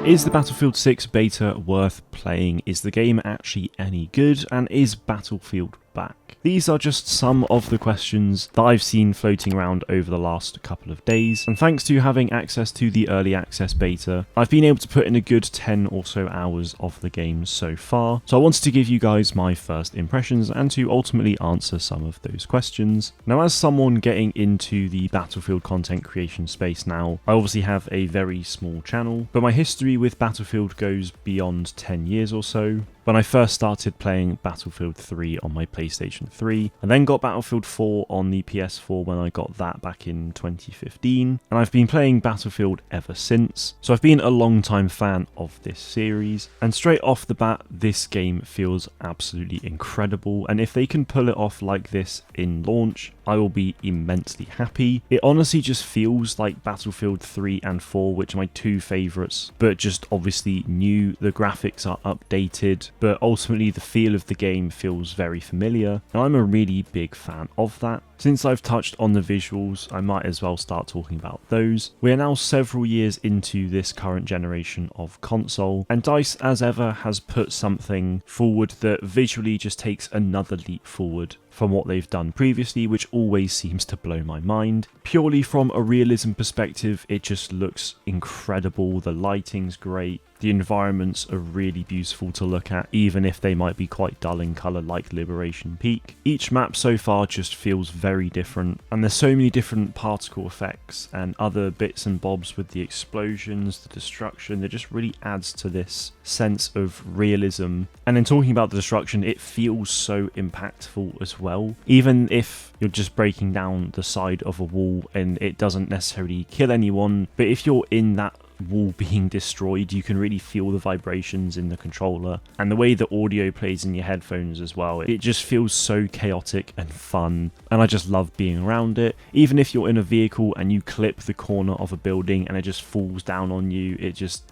Is the Battlefield 6 beta worth playing? Is the game actually any good? And is Battlefield back? These are just some of the questions that I've seen floating around over the last couple of days, and thanks to having access to the early access beta, I've been able to put in a good 10 or so hours of the game so far. So I wanted to give you guys my first impressions and to ultimately answer some of those questions. Now, as someone getting into the Battlefield content creation space now, I obviously have a very small channel, but my history with Battlefield goes beyond 10 years or so. When I first started playing Battlefield 3 on my PlayStation 3, and then got Battlefield 4 on the PS4 when I got that back in 2015, and I've been playing Battlefield ever since, so I've been a long time fan of this series, and straight off the bat, this game feels absolutely incredible, and if they can pull it off like this in launch, I will be immensely happy. It honestly just feels like Battlefield 3 and 4, which are my two favourites, but just obviously new. The graphics are updated, but ultimately the feel of the game feels very familiar, and I'm a really big fan of that. Since I've touched on the visuals, I might as well start talking about those. We are now several years into this current generation of console, and DICE, as ever, has put something forward that visually just takes another leap forward from what they've done previously, which always seems to blow my mind. Purely from a realism perspective, it just looks incredible. The lighting's great. The environments are really beautiful to look at, even if they might be quite dull in colour like Liberation Peak. Each map so far just feels very different, and there's so many different particle effects and other bits and bobs with the explosions, the destruction, that just really adds to this sense of realism. And in talking about the destruction, it feels so impactful as well. Even if you're just breaking down the side of a wall and it doesn't necessarily kill anyone, but if you're in that wall being destroyed, you can really feel the vibrations in the controller, and the way the audio plays in your headphones as well. It just feels so chaotic and fun, and I just love being around it. Even if you're in a vehicle and you clip the corner of a building and it just falls down on you,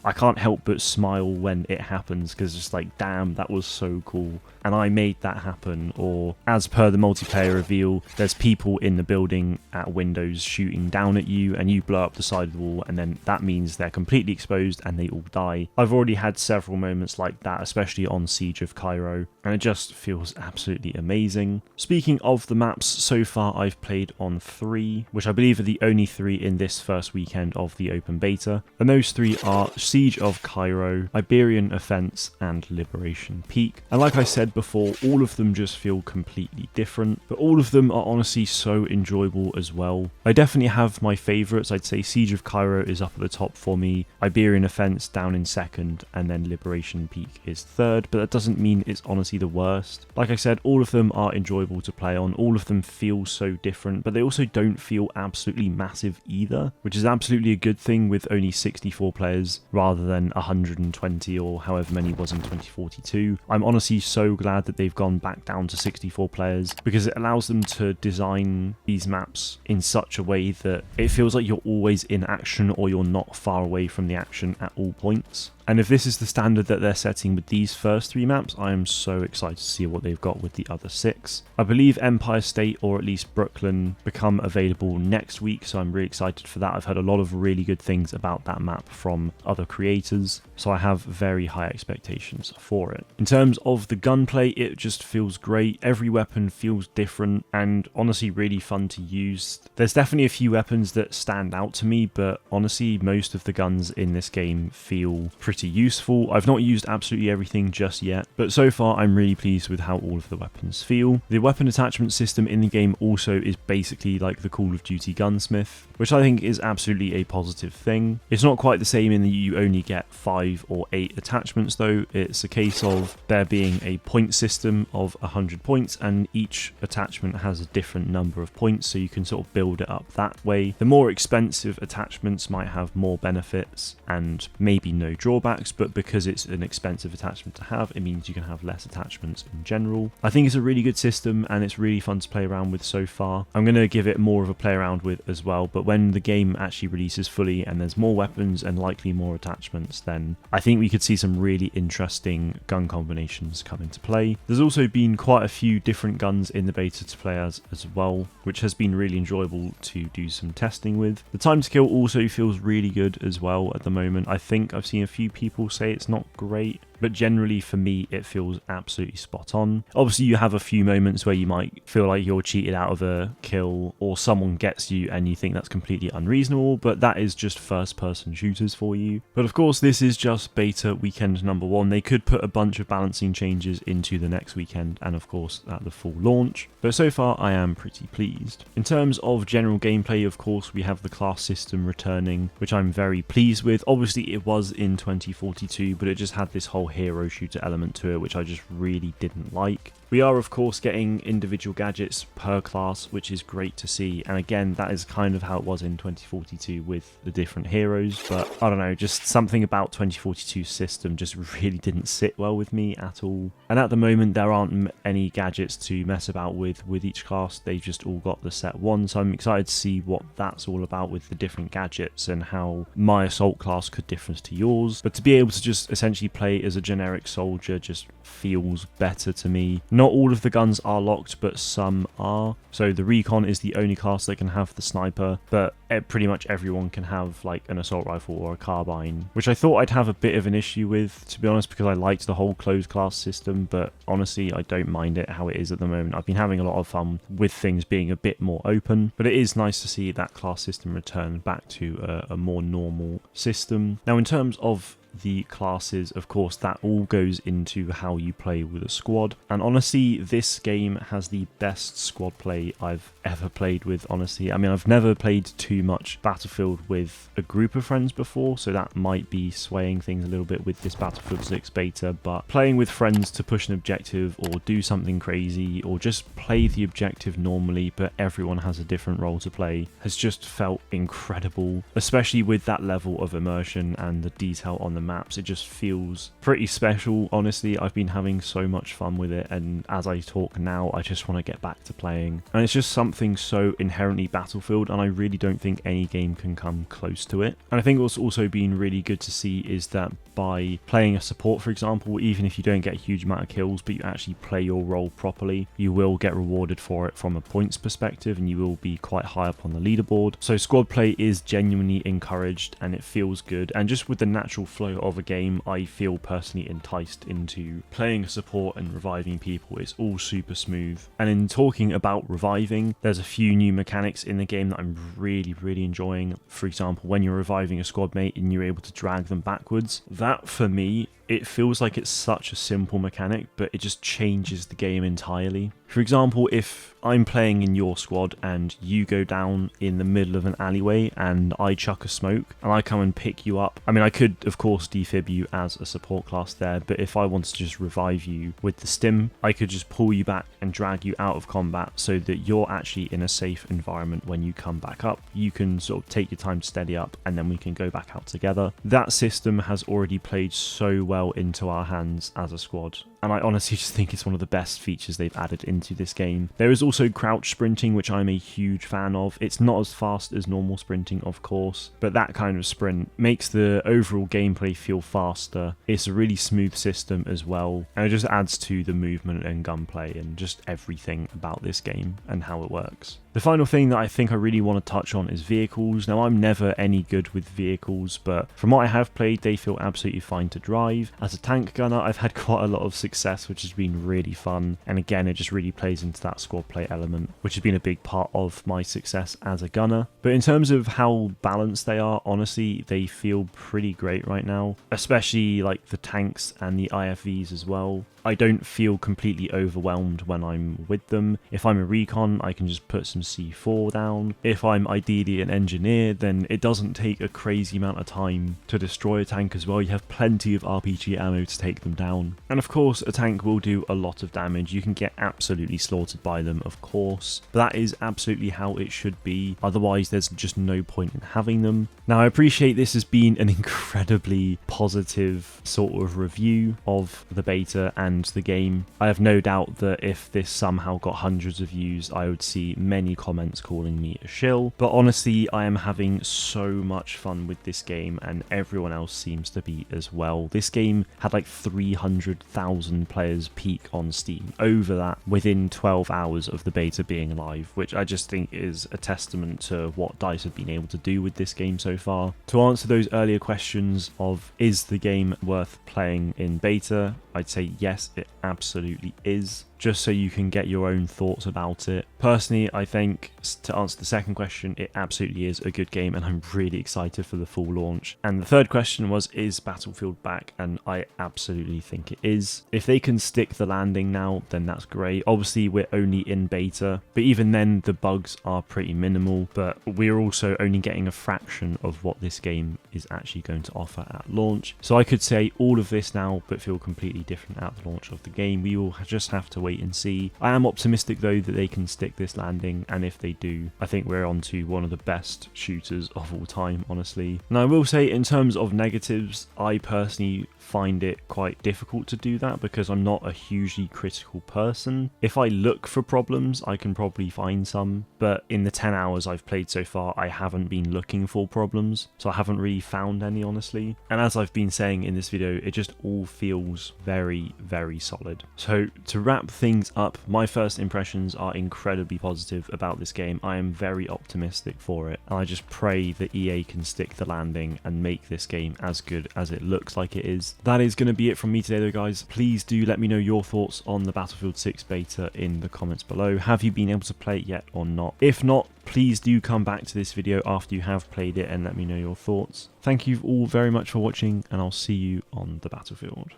I can't help but smile when it happens, because it's like, damn, that was so cool and I made that happen. Or as per the multiplayer reveal, there's people in the building at windows shooting down at you, and you blow up the side of the wall, and then that means they're completely exposed and they all die. I've already had several moments like that, especially on Siege of Cairo, and it just feels absolutely amazing. Speaking of the maps, so far I've played on 3, which I believe are the only 3 in this first weekend of the open beta, and those 3 are Siege of Cairo, Iberian Offense, and Liberation Peak. And like I said before, all of them just feel completely different, but all of them are honestly so enjoyable as well. I definitely have my favourites. I'd say Siege of Cairo is up at the top for me, Iberian Offense down in second, and then Liberation Peak is third, but that doesn't mean it's honestly the worst. Like I said, all of them are enjoyable to play on, all of them feel so different, but they also don't feel absolutely massive either, which is absolutely a good thing with only 64 players rather than 120 or however many was in 2042. I'm honestly so glad that they've gone back down to 64 players, because it allows them to design these maps in such a way that it feels like you're always in action or you're not far away from the action at all points. And if this is the standard that they're setting with these first 3 maps, I am so excited to see what they've got with the other 6. I believe Empire State, or at least Brooklyn, become available next week, so I'm really excited for that. I've heard a lot of really good things about that map from other creators, so I have very high expectations for it. In terms of the gunplay, it just feels great. Every weapon feels different and honestly really fun to use. There's definitely a few weapons that stand out to me, but honestly most of the guns in this game feel pretty useful. I've not used absolutely everything just yet, but so far I'm really pleased with how all of the weapons feel. The weapon attachment system in the game also is basically like the Call of Duty Gunsmith, which I think is absolutely a positive thing. It's not quite the same in that you only get 5 or 8 attachments though. It's a case of there being a point system of 100 points, and each attachment has a different number of points, so you can sort of build it up that way. The more expensive attachments might have more benefits and maybe no drawbacks, but because it's an expensive attachment to have, it means you can have less attachments in general. I think it's a really good system and it's really fun to play around with so far. I'm going to give it more of a play around with as well, but when the game actually releases fully and there's more weapons and likely more attachments, then I think we could see some really interesting gun combinations come into play. There's also been quite a few different guns in the beta to play as well, which has been really enjoyable to do some testing with. The time to kill also feels really good as well at the moment. I think I've seen a few people say it's not great, but generally for me it feels absolutely spot on. Obviously you have a few moments where you might feel like you're cheated out of a kill, or someone gets you and you think that's completely unreasonable, but that is just first person shooters for you. But of course this is just beta weekend number 1. They could put a bunch of balancing changes into the next weekend and of course at the full launch, but so far I am pretty pleased. In terms of general gameplay, of course we have the class system returning, which I'm very pleased with. Obviously it was in 2042, but it just had this whole hero shooter element to it, which I just really didn't like. We are of course getting individual gadgets per class, which is great to see, and again that is kind of how it was in 2042 with the different heroes, but I don't know, just something about 2042's system just really didn't sit well with me at all. And at the moment there aren't any gadgets to mess about with each class, they've just all got the set one, so I'm excited to see what that's all about with the different gadgets and how my assault class could differ to yours. But to be able to just essentially play as a generic soldier just feels better to me. Not all of the guns are locked, but some are. So the recon is the only class that can have the sniper, but pretty much everyone can have like an assault rifle or a carbine, which I thought I'd have a bit of an issue with, to be honest, because I liked the whole closed class system, but honestly I don't mind it how it is at the moment. I've been having a lot of fun with things being a bit more open, but it is nice to see that class system return back to a more normal system. Now in terms of the classes, of course that all goes into how you play with a squad, and honestly this game has the best squad play I've ever played with. Honestly, I mean I've never played too much Battlefield with a group of friends before, so that might be swaying things a little bit with this Battlefield 6 beta, but playing with friends to push an objective or do something crazy or just play the objective normally but everyone has a different role to play has just felt incredible, especially with that level of immersion and the detail on the maps. It just feels pretty special. Honestly, I've been having so much fun with it, and as I talk now I just want to get back to playing, and it's just something so inherently Battlefield, and I really don't think any game can come close to it. And I think what's also been really good to see is that by playing a support, for example, even if you don't get a huge amount of kills but you actually play your role properly, you will get rewarded for it from a points perspective and you will be quite high up on the leaderboard. So squad play is genuinely encouraged and it feels good, and just with the natural flow of a game I feel personally enticed into playing a support and reviving people. It's all super smooth. And in talking about reviving, there's a few new mechanics in the game that I'm really enjoying. For example, when you're reviving a squad mate and you're able to drag them backwards, that for me, it feels like it's such a simple mechanic, but it just changes the game entirely. For example, if I'm playing in your squad and you go down in the middle of an alleyway and I chuck a smoke and I come and pick you up, I mean I could of course defib you as a support class there, but if I wanted to just revive you with the stim, I could just pull you back and drag you out of combat so that you're actually in a safe environment when you come back up. You can sort of take your time to steady up and then we can go back out together. That system has already played so well into our hands as a squad, and I honestly just think it's one of the best features they've added into this game. There is also crouch sprinting, which I'm a huge fan of. It's not as fast as normal sprinting, of course, but that kind of sprint makes the overall gameplay feel faster. It's a really smooth system as well, and it just adds to the movement and gunplay and just everything about this game and how it works. The final thing that I think I really want to touch on is vehicles. Now, I'm never any good with vehicles, but from what I have played, they feel absolutely fine to drive. As a tank gunner, I've had quite a lot of success, which has been really fun. And again, it just really plays into that squad play element, which has been a big part of my success as a gunner. But in terms of how balanced they are, honestly, they feel pretty great right now, especially like the tanks and the IFVs as well. I don't feel completely overwhelmed when I'm with them. If I'm a recon, I can just put some C4 down. If I'm ideally an engineer, then it doesn't take a crazy amount of time to destroy a tank as well. You have plenty of RPG ammo to take them down. And of course, a tank will do a lot of damage. You can get absolutely slaughtered by them, of course. But that is absolutely how it should be. Otherwise, there's just no point in having them. Now, I appreciate this has been an incredibly positive sort of review of the beta and the game. I have no doubt that if this somehow got hundreds of views, I would see many comments calling me a shill. But honestly, I am having so much fun with this game, and everyone else seems to be as well. This game had like 300,000 100,000 players peak on Steam, over that within 12 hours of the beta being live, which I just think is a testament to what DICE have been able to do with this game so far. To answer those earlier questions of is the game worth playing in beta, I'd say yes, it absolutely is. Just so you can get your own thoughts about it. Personally, I think, to answer the second question, it absolutely is a good game and I'm really excited for the full launch. And the third question was, is Battlefield back? And I absolutely think it is. If they can stick the landing now, then that's great. Obviously, we're only in beta, but even then the bugs are pretty minimal, but we're also only getting a fraction of what this game is actually going to offer at launch. So I could say all of this now, but feel completely different at the launch of the game. We will just have to wait and see. I am optimistic though that they can stick this landing, and if they do, I think we're on to one of the best shooters of all time, honestly. And I will say, in terms of negatives, I personally find it quite difficult to do that because I'm not a hugely critical person. If I look for problems, I can probably find some, but in the 10 hours I've played so far, I haven't been looking for problems, so I haven't really found any, honestly. And as I've been saying in this video, it just all feels very, very solid. So to wrap things up, my first impressions are incredibly positive about this game. I am very optimistic for it, and I just pray that EA can stick the landing and make this game as good as it looks like it is. That is going to be it from me today though, guys. Please do let me know your thoughts on the Battlefield 6 beta in the comments below. Have you been able to play it yet or not? If not, please do come back to this video after you have played it and let me know your thoughts. Thank you all very much for watching, and I'll see you on the battlefield.